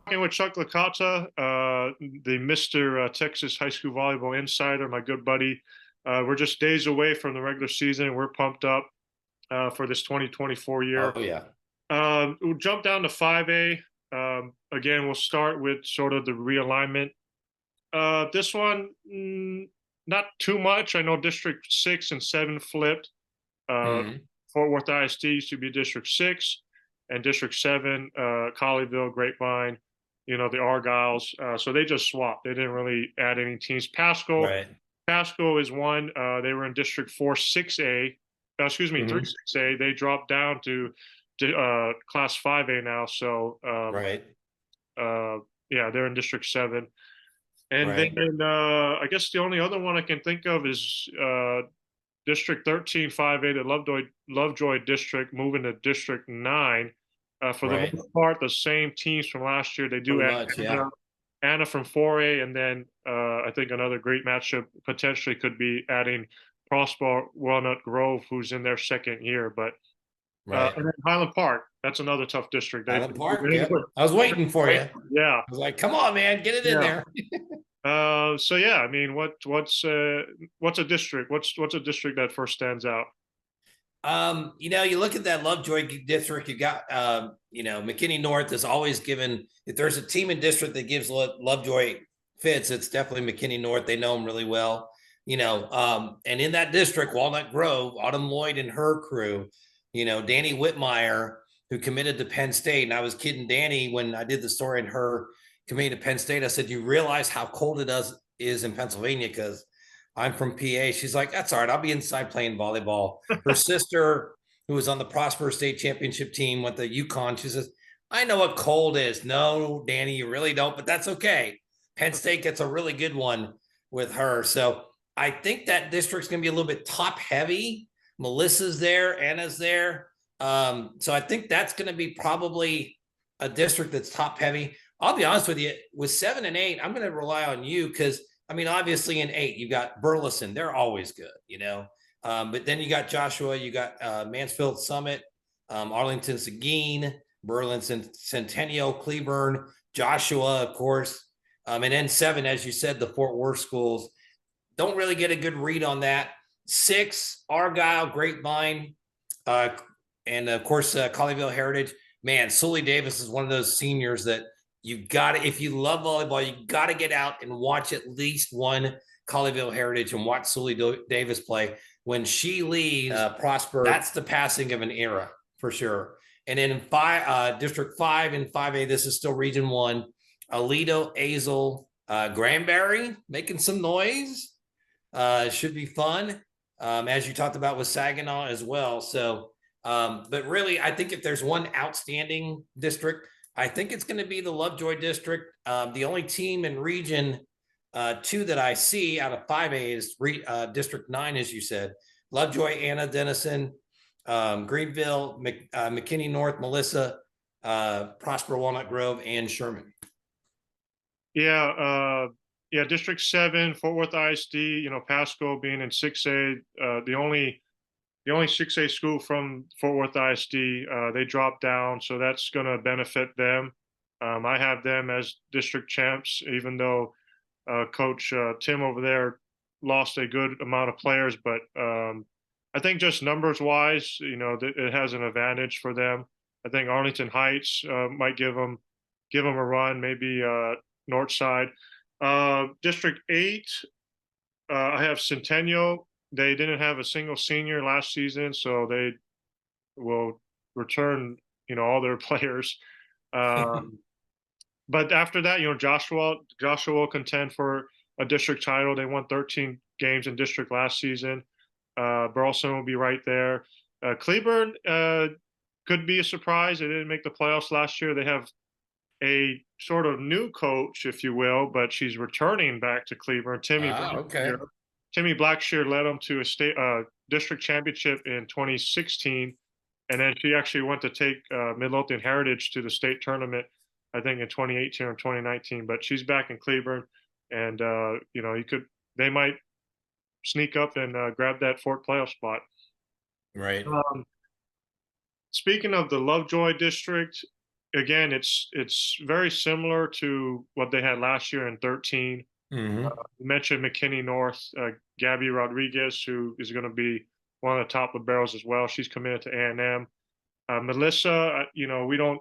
Talking with Chuck Licata, the Mr. Texas High School Volleyball Insider, my good buddy. We're just days away from the regular season. We're pumped up for this 2024 year. Oh yeah. We'll jump down to 5A. Again, we'll start with sort of the realignment. This one, not too much. I know District 6 and 7 flipped. Uh, Mhm. Fort Worth ISD used to be District 6, and District 7, Colleyville, Grapevine, the Argyles. So they just swapped. They didn't really add any teams. Right. Pasco is one. They were in District 4, 6A. Excuse me, 3, Mhm. 6A. They dropped down to Class 5A now. So, Right. yeah, they're in District 7. And then Right. I guess the only other one I can think of is District 13, 5A, the Lovejoy District, moving to District 9. For the Right. most part, the same teams from last year. They do Pretty add much, yeah. Anna from 4A, and then I think another great matchup potentially could be adding Prosper Walnut Grove, who's in their second year. But Right. and then Highland Park, that's another tough district. Island Park, yep. I was waiting for you. I Yeah, was like, come on, man, get it in yeah. there. So yeah, I mean, what's a district? What's a district that first stands out? You look at that Lovejoy district, you got McKinney North is always given, if there's a team in district that gives Lovejoy fits, it's definitely McKinney North. They know them really well. And in that district, Walnut Grove, Autumn Lloyd and her crew, Danny Whitmire, who committed to Penn State. And I was kidding Danny when I did the story on her committing to Penn State. I said, you realize how cold is in Pennsylvania? Because I'm from PA. She's like, that's all right. I'll be inside playing volleyball. Her sister, who was on the Prosper State Championship team, went to UConn. She says, I know what cold is. No, Danny, you really don't, but that's okay. Penn State gets a really good one with her. So I think that district's going to be a little bit top heavy. Melissa's there, Anna's there. So I think that's going to be probably a district that's top heavy. I'll be honest with you, with 7 and 8, I'm going to rely on you because I mean, obviously in 8, you got Burleson. They're always good. But then you got Joshua, you got Mansfield Summit, Arlington Seguin, Burleson Centennial, Cleburne, Joshua, of course. And then 7, as you said, the Fort Worth schools. Don't really get a good read on that. 6, Argyle, Grapevine, uh, and of course, Colleyville Heritage. Man, Sully Davis is one of those seniors that you got to, if you love volleyball, you got to get out and watch at least one Colleyville Heritage and watch Sully Davis play. When she leaves Prosper, that's the passing of an era for sure. And then in District 5 and 5A, this is still Region 1. Aledo, Azle, Granbury making some noise. Should be fun, as you talked about with Saginaw as well. So, but really, I think if there's one outstanding district, I think it's going to be the Lovejoy district. The only team in Region 2 that I see out of 5A is District 9, as you said. Lovejoy, Anna, Denison, Greenville, McKinney North, Melissa, Prosper, Walnut Grove, and Sherman. Yeah, District 7, Fort Worth ISD, Pasco being in 6A, the only 6A school from Fort Worth ISD, they dropped down, so that's going to benefit them. I have them as district champs, even though Coach Tim over there lost a good amount of players. But I think just numbers wise, it has an advantage for them. I think Arlington Heights might give them a run, maybe North Side. District 8, I have Centennial. They didn't have a single senior last season, so they will return, all their players. But after that, Joshua will contend for a district title. They won 13 games in district last season. Burleson will be right there. Cleburne could be a surprise. They didn't make the playoffs last year. They have a sort of new coach, if you will, but she's returning back to Cleburne. Okay. Timmy Blackshear led them to a state district championship in 2016, and then she actually went to take Midlothian Heritage to the state tournament, I think in 2018 or 2019. But she's back in Cleburne, and they might sneak up and grab that fourth playoff spot. Right. Speaking of the Lovejoy district, again, it's very similar to what they had last year in 13. Mm-hmm. You mentioned McKinney North, Gabby Rodriguez, who is going to be one of the top liberos as well. She's committed to A&M. Melissa, we don't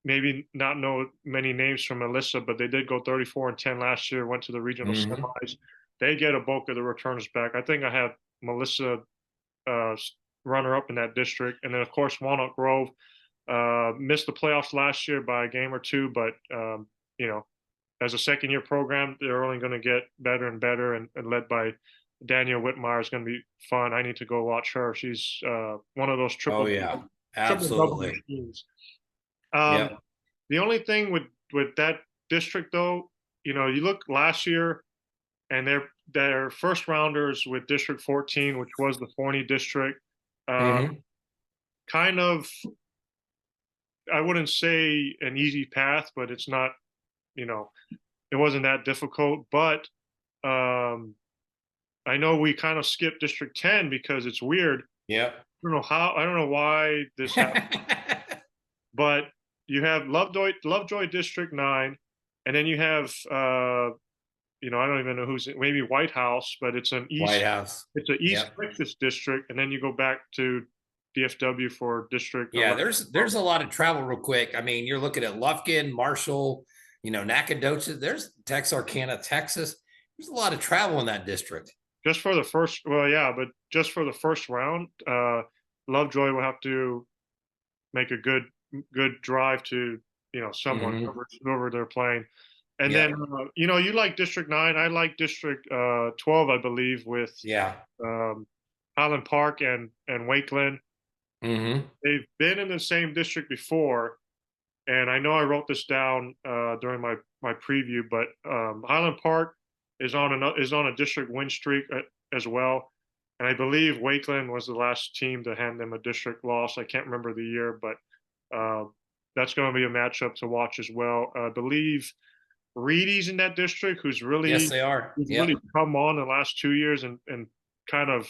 maybe not know many names from Melissa, but they did go 34-10 last year, went to the regional Mm-hmm. semis. They get a bulk of the returners back. I think I have Melissa uh, runner up in that district. And then, of course, Walnut Grove missed the playoffs last year by a game or two, but, you know, as a second year program, they're only going to get better and better. And led by Daniel Whitmire is going to be fun. I need to go watch her. She's one of those Oh yeah, triple double absolutely. machines. Um, Yep. the only thing with that district, though, you look last year, and their first rounders with District 14, which was the Forney district, uh, Mm-hmm. kind of, I wouldn't say an easy path, but it's not, you know, it wasn't that difficult. But um, I know we kind of skipped District 10 because it's weird. Yep. I don't know why this happened, but you have Lovejoy District 9, and then you have I don't even know maybe White House, but White House. It's an East Yep. Texas district, and then you go back to DFW for District Yeah, 11. there's a lot of travel real quick. I mean, you're looking at Lufkin, Marshall, Nacogdoches. There's Texarkana, Texas. There's a lot of travel in that district. Just for the first, well, yeah, but just for the first round, Lovejoy will have to make a good drive to someone Mm-hmm. whoever they're playing. And then Yep. you like District 9, I like District 12, I believe, with Yeah. um, Highland Park and Wakeland. Mm-hmm. They've been in the same district before, and I know I wrote this down during my preview, but Highland Park is on a district win streak as well, and I believe Wakeland was the last team to hand them a district loss. I can't remember the year, but uh, that's going to be a matchup to watch as well. I believe Reedy's in that district, Yes, they are. who's really Yep. come on the last 2 years and kind of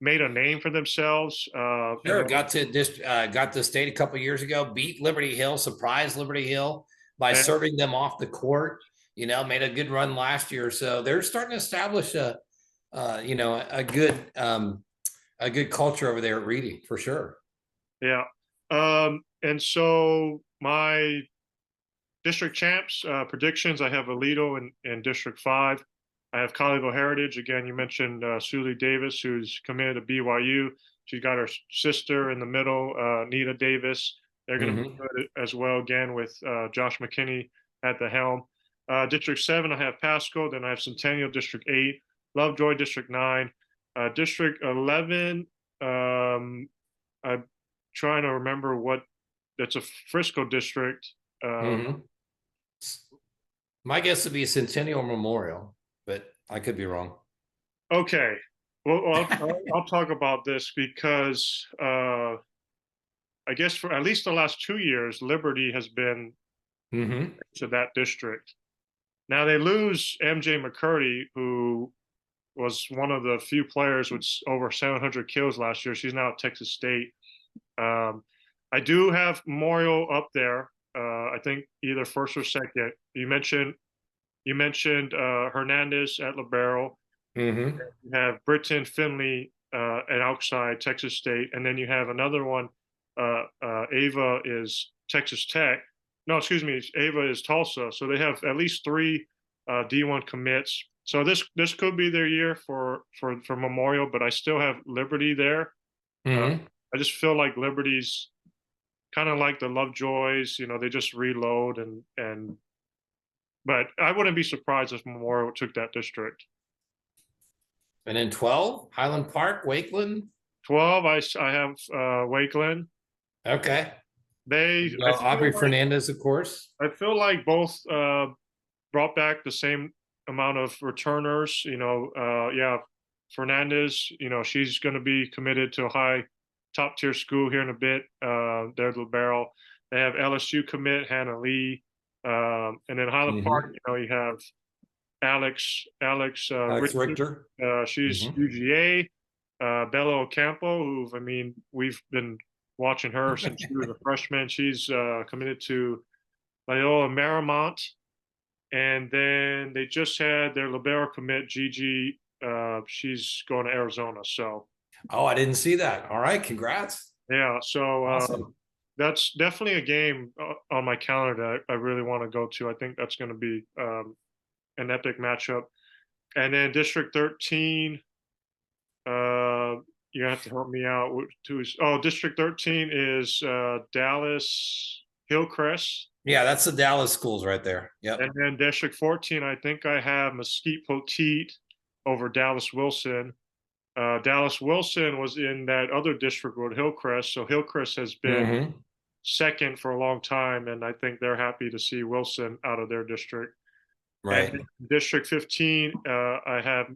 made a name for themselves. And Sure. Got to state a couple years ago, beat Liberty Hill, surprised Liberty Hill by then, serving them off the court. Made a good run last year. So they're starting to establish a good culture over there at Reading for sure. yeah. And so my district champs predictions, I have Alito in District 5. I have Colleyville Heritage. Again, you mentioned Suli Davis, who's committed to BYU. She's got her sister in the middle, Nita Davis. They're going to be Mm-hmm. good as well, again, with Josh McKinney at the helm. District 7, I have Pasco. Then I have Centennial District 8, Lovejoy District 9. District 11, I'm trying to remember that's a Frisco district. Mm-hmm. My guess would be Centennial Memorial, but I could be wrong. Okay. Well, I'll talk about this because I guess for at least the last 2 years, Liberty has been Mm-hmm. to that district. Now they lose MJ McCurdy, who was one of the few players with over 700 kills last year. She's now at Texas State. Um, I do have Memorial up there. I think either first or second. You mentioned Hernandez at libero. Mm-hmm. You have Britton Finley at outside Texas State, and then you have another one. Ava is Texas Tech. No, excuse me. Ava is Tulsa. So they have at least three D1 commits. So this could be their year for Memorial, but I still have Liberty there. Uh, Mm-hmm. I just feel like Liberty's kind of like the Lovejoys. They just reload and. But I wouldn't be surprised if Memorial took that district. And then 12, Highland Park, Wakeland. 12, I have Wakeland. Okay. They, You know, Aubrey Fernandez, of course. I feel like both brought back the same amount of returners. Yeah, Fernandez. She's going to be committed to a high top tier school here in a bit. They're libero. They have LSU commit Hannah Lee, and then Highland Park. Mm-hmm. You have Alex Alex Richard. Richter. She's Mm-hmm. UGA. Bella Ocampo, who I mean, we've been watching her since she was a freshman. She's committed to Loyola Marymount, and then they just had their libero commit Gigi. She's going to Arizona. So Oh, I didn't see that. All right, congrats. yeah, so Awesome. that's definitely a game on my calendar that I really want to go to. I think that's going to be an epic matchup. And then District 13, uh, you have to help me out. Oh, District 13 is Dallas Hillcrest. Yeah, that's the Dallas schools right there. Yep. And then District 14, I think I have Mesquite Poteet over Dallas Wilson. Dallas Wilson was in that other district with Hillcrest. So Hillcrest has been Mm-hmm. second for a long time. And I think they're happy to see Wilson out of their district. And Right. District 15, I have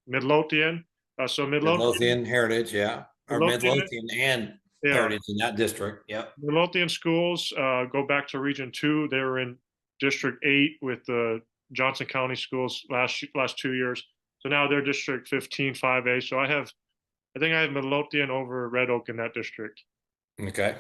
Midlothian. So Midlothian Heritage, yeah. Or Midlothian, Midlothian and yeah, Heritage in that district. Yep. Midlothian schools go back to Region 2. They were in District 8 with the Johnson County schools last 2 years. So now they're District 15, 5A. So I think I have Midlothian over Red Oak in that district. Okay.